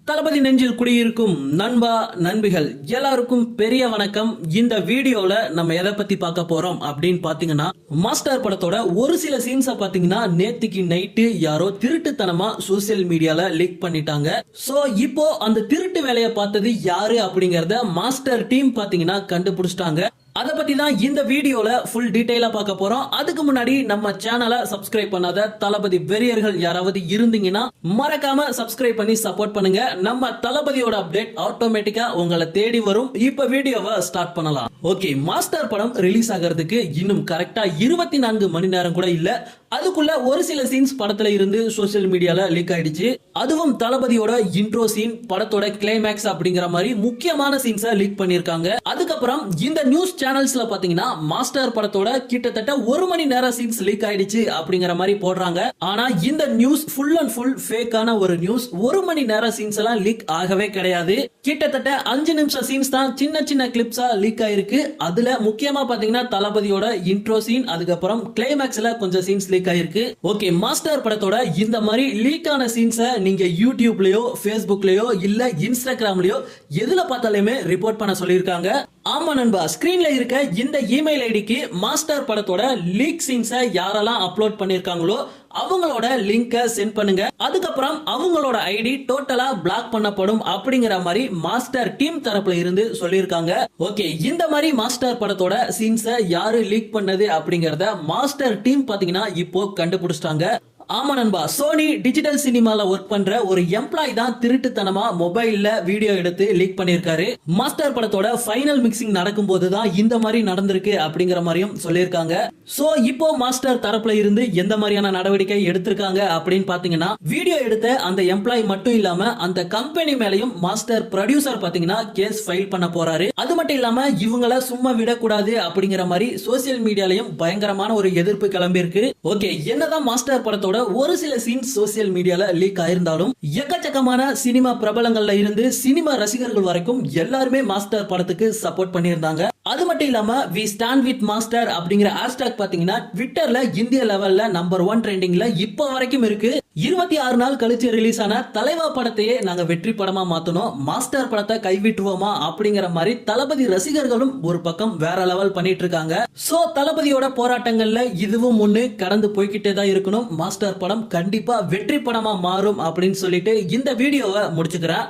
தளபதி நெஞ்சில் குடியிருக்கும் நண்பா நண்பிகள் எல்லாருக்கும் பெரிய வணக்கம். இந்த வீடியோல நம்ம எதை பத்தி பார்க்க போறோம் அப்படின்னு பாத்தீங்கன்னா, மாஸ்டர் படத்தோட ஒரு சில சீன்ஸ பாத்தீங்கன்னா நேத்திக்கு நைட்டு யாரோ திருட்டுத்தனமா சோசியல் மீடியால லீக் பண்ணிட்டாங்க. சோ இப்போ அந்த திருட்டு வேலையை பார்த்தது யாரு அப்படிங்கறத மாஸ்டர் டீம் பாத்தீங்கன்னா கண்டுபிடிச்சிட்டாங்க. அத பத்தி தான் இந்த வீடியோல ஃபுல் டீடைலா பார்க்க போறோம். அதுக்கு முன்னாடி நம்ம சேனலை சப்ஸ்கிரைப் பண்ணாத தளபதி வெறியர்கள் யாராவது இருந்தீங்கன்னா மறக்காம சப்ஸ்கிரைப் பண்ணி சப்போர்ட் பண்ணுங்க. நம்ம தளபதியோட அப்டேட் ஆட்டோமேட்டிக்கா உங்களை தேடி வரும். இப்ப வீடியோவை ஸ்டார்ட் பண்ணலாம். ஓகே, மாஸ்டர் படம் ரிலீஸ் ஆகிறதுக்கு இன்னும் கரெக்டா 24 மணி நேரம் கூட இல்ல. அதுக்குள்ள ஒரு சில சீன்ஸ் படத்துல இருந்து சோசியல் மீடியால லீக் ஆயிடுச்சு. அதுவும் தளபதியோட இன்ட்ரோ சீன், படத்தோட கிளைமேக்ஸ் அப்படிங்கிற மாதிரி முக்கியமான சீன்ஸை லீக் பண்ணிருக்காங்க. அதுக்கப்புறம் இந்த நியூஸ் சேனல்ஸ்ல பாத்தீங்கன்னா மாஸ்டர் படத்தோட கிட்டத்தட்ட 1 மணி நேரம் சீன்ஸ் லீக் ஆயிடுச்சு அப்படிங்கிற மாதிரி போடுறாங்க. ஆனா இந்த நியூஸ் ஃபுல் அண்ட் ஃபுல் ஃபேக்கான ஒரு நியூஸ். 1 மணி நேரம் சீன்ஸ் எல்லாம் லீக் ஆகவே கிடையாது. கிட்டத்தட்ட 5 நிமிஷம் சீன்ஸ் தான் சின்ன சின்ன கிளிப்ஸா லீக் ஆயிருக்கு. அதுல முக்கியமா பாத்தீங்கன்னா தளபதியோட இன்ட்ரோ சீன், அதுக்கப்புறம் கிளைமேக்ஸ்ல கொஞ்சம் சீன்ஸ் லீக் ஆயிருக்கு. ஓகே, மாஸ்டர் படத்தோட இந்த மாதிரி லீக் ஆன சீன்ஸை நீங்க யூடியூப்லயோ ஃபேஸ்புக்லயோ இல்ல இன்ஸ்டாகிராம்லயோ எதுல பார்த்தாலுமே ரிப்போர்ட் பண்ண சொல்லிருக்காங்க. ஆமா நண்பா, ஸ்கிரீன்ல இருக்க இந்த இமெயில் ஐடிக்கு மாஸ்டர் படத்தோட லீக் சீன்ஸை யாரெல்லாம் அப்லோட் பண்ணிருக்காங்களோ அவங்களோட லிங்கை சென்ட் பண்ணுங்க. அதுக்கப்புறம் அவங்களோட ஐடி டோட்டலா பிளாக் பண்ணப்படும் அப்படிங்கிற மாதிரி மாஸ்டர் டீம் தரப்புல இருந்து சொல்லியிருக்காங்க. ஓகே, இந்த மாதிரி மாஸ்டர் படத்தோட சீன்ஸை யாரு லீக் பண்ணது அப்படிங்கறத மாஸ்டர் டீம் பாத்தீங்கன்னா இப்போ கண்டுபிடிச்சிட்டாங்க. ஆமா நண்பா, சோனி டிஜிட்டல் சினிமால ஒர்க் பண்ற ஒரு எம்ப்ளாய் தான் திருட்டுத்தனமா மொபைல்ல வீடியோ எடுத்து லீக் பண்ணிருக்காரு. மாஸ்டர் படத்தோட ஃபைனல் மிக்சிங் நடக்கும் போதுதான் இந்த மாதிரி நடந்திருக்கு அப்படிங்கிற மாதிரியும் சொல்லியிருக்காங்க. சோ இப்போ மாஸ்டர் தரப்புல இருந்து எந்த மாதிரியான நடவடிக்கை எடுத்திருக்காங்க அப்படின்னு பாத்தீங்கன்னா, வீடியோ எடுத்த அந்த எம்ப்ளாய் மட்டும் இல்லாம அந்த கம்பெனி மேலையும் மாஸ்டர் ப்ரொடியூசர் பாத்தீங்கன்னா கேஸ் ஃபைல் பண்ண போறாரு. அது மட்டும் இல்லாம இவங்கள சும்மா விடக்கூடாது அப்படிங்கிற மாதிரி சோசியல் மீடியாலையும் பயங்கரமான ஒரு எதிர்ப்பு கிளம்பி இருக்கு. ஓகே, என்னதான் மாஸ்டர் படத்தோட ஒரு சில சீன்ஸ் சோசியல் மீடியால லீக் ஆயிருந்தாலும் எக்கச்சக்கமான சினிமா பிரபலங்கள்ல இருந்து சினிமா ரசிகர்கள் வரைக்கும் எல்லாருமே மாஸ்டர் படத்துக்கு சப்போர்ட் பண்ணியிருந்தாங்க. அது மட்டும் இல்லாம வி ஸ்டாண்ட் வித் மாஸ்டர் அப்படிங்கிற ஹேஷ்டாக் பாத்தீங்கன்னா ட்விட்டர்ல இந்திய லெவல்ல நம்பர் 1 ட்ரெண்டிங்ல இப்போ வரைக்கும் இருக்கு. 26 நாள் கழிச்சு ரிலீஸ் ஆன தலைவா படத்தையே நாங்க வெற்றி படமா மாத்தணும், மாஸ்டர் படத்தை கைவிட்டுவோமா அப்படிங்கிற மாதிரி தளபதி ரசிகர்களும் ஒரு பக்கம் வேற லெவல் பண்ணிட்டு இருக்காங்க. சோ தளபதியோட போராட்டங்கள்ல இதுவும் ஒண்ணு கடந்து போய்கிட்டே தான் இருக்கணும். மாஸ்டர் படம் கண்டிப்பா வெற்றி படமா மாறும் அப்படின்னு சொல்லிட்டு இந்த வீடியோவை முடிச்சுக்கிறேன்.